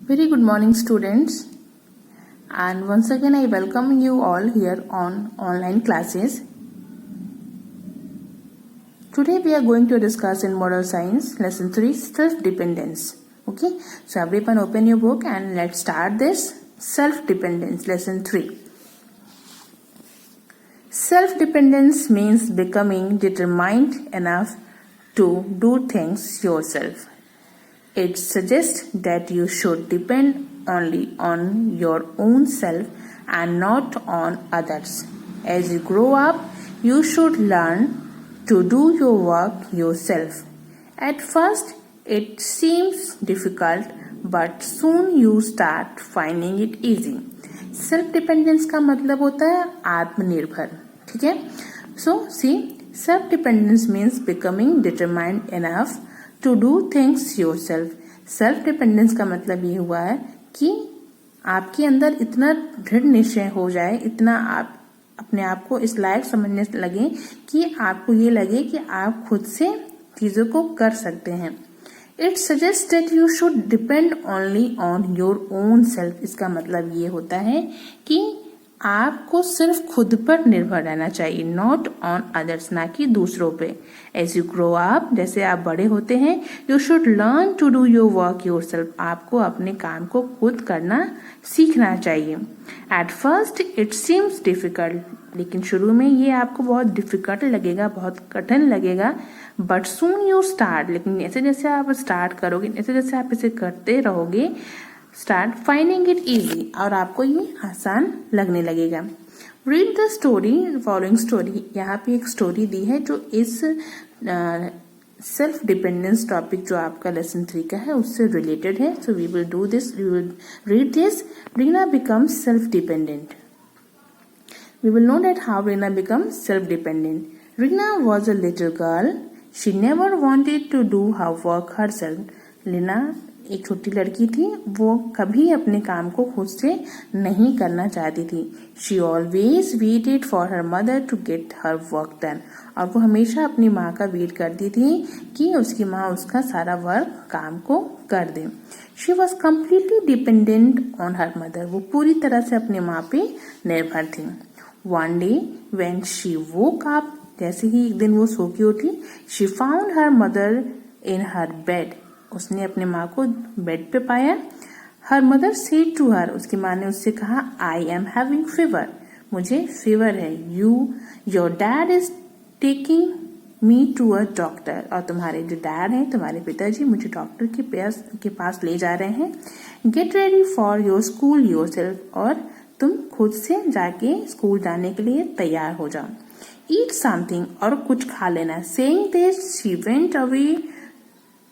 Very good morning, students. And once again, I welcome you all here on online classes. Today, we are going to discuss in Moral Science, Lesson 3, Self-Dependence. Okay, so everyone open your book and let's start this. Self-Dependence, Lesson 3. Self-dependence means becoming determined enough to do things yourself. It suggests that you should depend only on your own self and not on others. As you grow up, you should learn to do your work yourself. At first, it seems difficult, but soon you start finding it easy. Self dependence का मतलब होता है आत्मनिर्भर. ठीक है. So see self dependence means becoming determined enough to do things yourself. Self dependence का मतलब ये हुआ है कि आपके अंदर इतना दृढ़ निश्चय हो जाए, इतना आप अपने आप को इस लायक समझने लगे कि आपको ये लगे कि आप खुद से चीजों को कर सकते हैं. It suggest that you should depend only on your own self. इसका मतलब ये होता है कि आपको सिर्फ खुद पर निर्भर रहना चाहिए, नॉट ऑन अदर्स, ना कि दूसरों पे. एज यू ग्रो अप, जैसे आप बड़े होते हैं, you should learn to do your work yourself. आपको अपने काम को खुद करना सीखना चाहिए. At first it seems difficult, लेकिन शुरू में ये आपको बहुत डिफिकल्ट लगेगा, बहुत कठिन लगेगा. बट सून यू स्टार्ट, लेकिन जैसे जैसे आप स्टार्ट करोगे, जैसे जैसे आप इसे करते रहोगे, स्टार्ट फाइंडिंग इट इजी, और आपको ये आसान लगने लगेगा. Read the story, following story. यहाँ पे एक स्टोरी दी है जो इस सेल्फ डिपेंडेंस टॉपिक जो आपका लेसन 3 का है उससे रिलेटेड है. So we will do this, we will read this. Reena becomes self dependent. We will know that how Rina becomes self-dependent. Rina was a little girl. She never wanted to do her work herself. Rina एक छोटी लड़की थी, वो कभी अपने काम को खुद से नहीं करना चाहती थी. She always waited for her mother to get her work done. और वो हमेशा अपनी माँ का वेट करती थी कि उसकी माँ उसका सारा वर्क काम को कर दे. She was completely dependent on her mother. वो पूरी तरह से अपनी माँ पे निर्भर थी. One day when she woke up, जैसे ही एक दिन वो सो के उठी, she found her mother in her bed. उसने अपने माँ को बेड पे पाया. Her mother said to her, उसकी माँ ने उससे कहा, I am having fever. मुझे फीवर है. Your dad is taking me to a doctor. और तुम्हारे जो डैड हैं, तुम्हारे पिताजी मुझे डॉक्टर के पास ले जा रहे हैं. Get ready for your school yourself. और तुम खुद से जाके स्कूल जाने के लिए तैयार हो जाओ. Eat something, और कुछ खा लेना. Saying this, she went away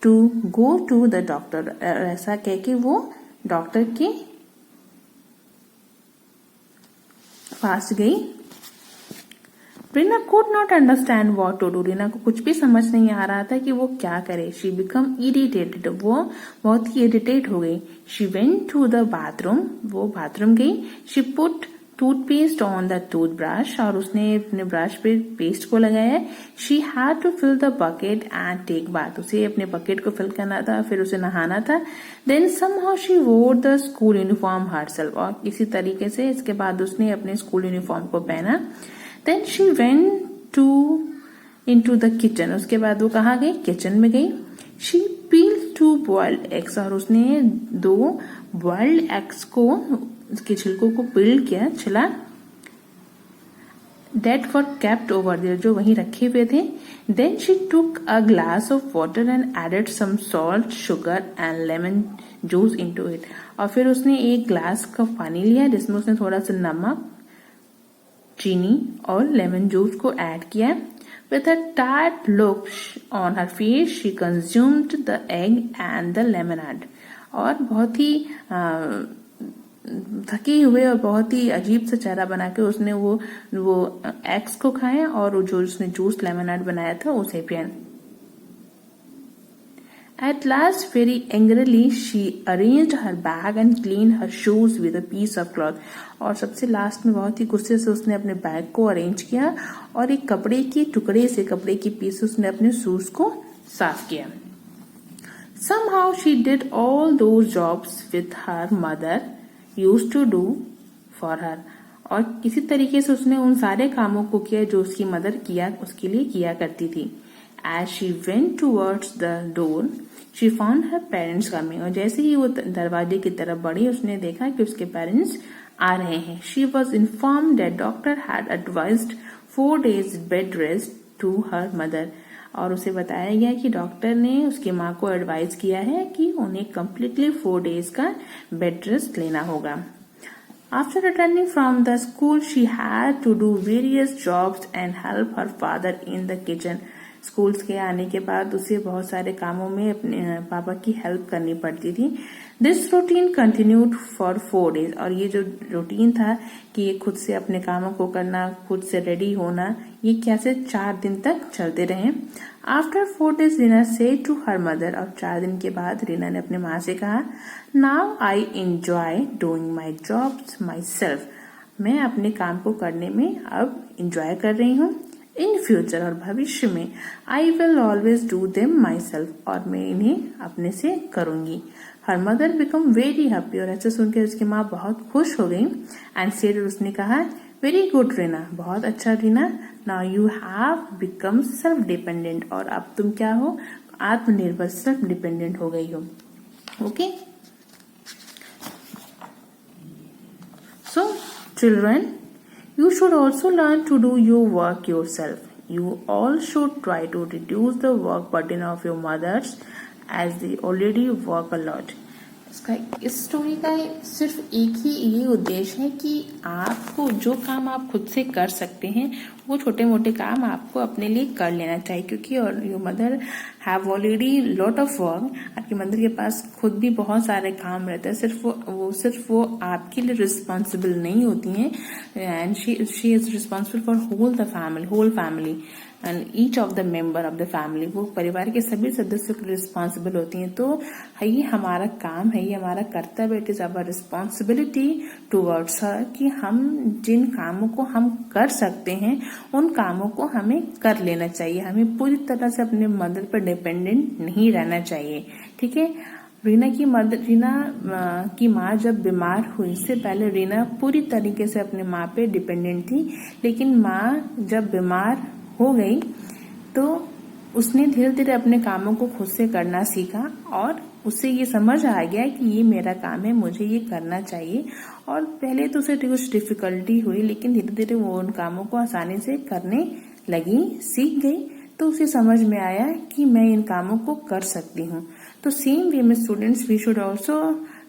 to go to the doctor. ऐसा कह के वो डॉक्टर के पास गई. Reena could not understand what to do. Reena को कुछ भी समझ नहीं आ रहा था कि वो क्या करे. She become irritated. वो बहुत ही irritate हो गई. She went to the bathroom. वो बाथरूम गई. She put toothpaste on the toothbrush. और उसने अपने ब्रश पे पेस्ट को लगाया. She had to fill the bucket and take bath. उसे अपने बकेट को फिल करना था, फिर उसे नहाना था. Then somehow she wore the school uniform herself. और इसी तरीके से इसके बाद उसने अपने स्कूल यूनिफॉर्म को पहना. Then she went into the kitchen. उसके बाद वो कहाँ गई? किचन में गई. She peeled 2 boiled eggs. और उसने 2 boiled eggs को, उसके छिलकों को पील किया, छिला. That were kept over there, जो वहीं रखे हुए थे. Then she took a glass of water and added some salt, sugar and lemon juice into it. और फिर उसने एक ग्लास का पानी लिया जिसमें उसने थोड़ा सा नमक, चीनी और लेमन जूस को ऐड किया. With a tired look on her face, she consumed the egg and the lemonade. और बहुत ही थके हुए और बहुत ही अजीब सा चेहरा बना के उसने वो एग्स को खाया और जो उसने जूस लेमनेड बनाया था उसे पिया. At last, very angrily, she arranged her bag and cleaned her shoes with a piece of cloth. और सबसे लास्ट में बहुत ही गुस्से से उसने अपने बैग को अरेंज किया और एक कपड़े के टुकड़े से, कपड़े की पीस से उसने अपने शूज को साफ किया. Somehow she did all those jobs with her mother used to do for her. और किसी तरीके से उसने उन सारे कामों को किया जो उसकी मदर उसके लिए किया करती थी. As she went towards the door, she found her parents coming. और जैसे ही वो दरवाजे की तरफ बढ़ी उसने देखा कि उसके पेरेंट्स आ रहे हैं. She was informed that doctor had advised 4 days bed rest to her mother. और उसे बताया गया कि डॉक्टर ने उसकी माँ को एडवाइज किया है कि उन्हें कम्प्लीटली 4 डेज का बेड रेस्ट लेना होगा. After returning from the school, she had to do various jobs and help her father in the kitchen. Schools के आने के बाद उसे बहुत सारे कामों में अपने पापा की हेल्प करनी पड़ती थी. This routine continued for 4 days. और ये जो रूटीन था कि ये खुद से अपने कामों को करना, खुद से रेडी होना, ये कैसे 4 दिन तक चलते रहे. After 4 days Reena said to her mother. और 4 दिन के बाद रीना ने अपने माँ से कहा, now I enjoy doing my jobs my self. मैं अपने काम को करने में अब इंजॉय कर रही हूँ. इन फ्यूचर और भविष्य में I will always do them my self. और मैं इन्हें अपने से करूंगी. Her mother become very happy. और ऐसे सुनकर उसकी माँ बहुत खुश हो गई. एंड सेड, उसने कहा, वेरी गुड रीना, बहुत अच्छा Reena. Now you have become self dependent. और अब तुम क्या हो, आत्मनिर्भर, सेल्फ डिपेंडेंट हो गई हो. Okay, so children, you should also learn to do your work yourself. You all should try to reduce the work burden of your mothers as they already work a lot. इस story का सिर्फ एक ही ये उद्देश्य है कि आपको जो काम आप खुद से कर सकते हैं वो छोटे मोटे काम आपको अपने लिए कर लेना चाहिए. क्योंकि your mother have already lot of work. आपकी मदर के पास खुद भी बहुत सारे काम रहते हैं. सिर्फ वो आपके लिए रिस्पॉन्सिबल नहीं होती हैं. And she is responsible for whole family and each of the member of the family. वो परिवार के सभी सदस्यों की रिस्पॉन्सिबल होती हैं. तो ये हमारा काम है, ये हमारा कर्तव्य. It is our responsibility towards her कि हम जिन कामों को हम कर सकते हैं उन कामों को हमें कर लेना चाहिए. हमें पूरी तरह से अपने मदर पर डिपेंडेंट नहीं रहना चाहिए. ठीक है. रीना की माँ जब बीमार हुई, इससे पहले रीना पूरी तरीके से अपने माँ पे डिपेंडेंट थी. लेकिन माँ जब बीमार हो गई तो उसने धीरे धीरे अपने कामों को खुद से करना सीखा. और उससे ये समझ आ गया कि ये मेरा काम है, मुझे ये करना चाहिए. और पहले तो उसे कुछ डिफिकल्टी हुई, लेकिन धीरे धीरे वो उन कामों को आसानी से करने लगी, सीख गई. तो उसे समझ में आया कि मैं इन कामों को कर सकती हूँ. तो सेम वे में students, we should also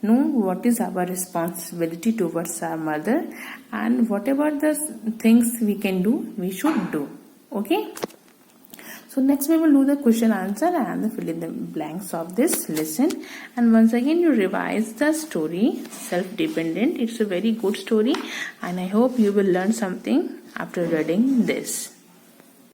know what is our responsibility towards our mother, and whatever the things we can do, we should do. Okay, so next we will do the question answer and fill in the blanks of this lesson. And once again you revise the story self dependent. It's a very good story and I hope you will learn something after reading this.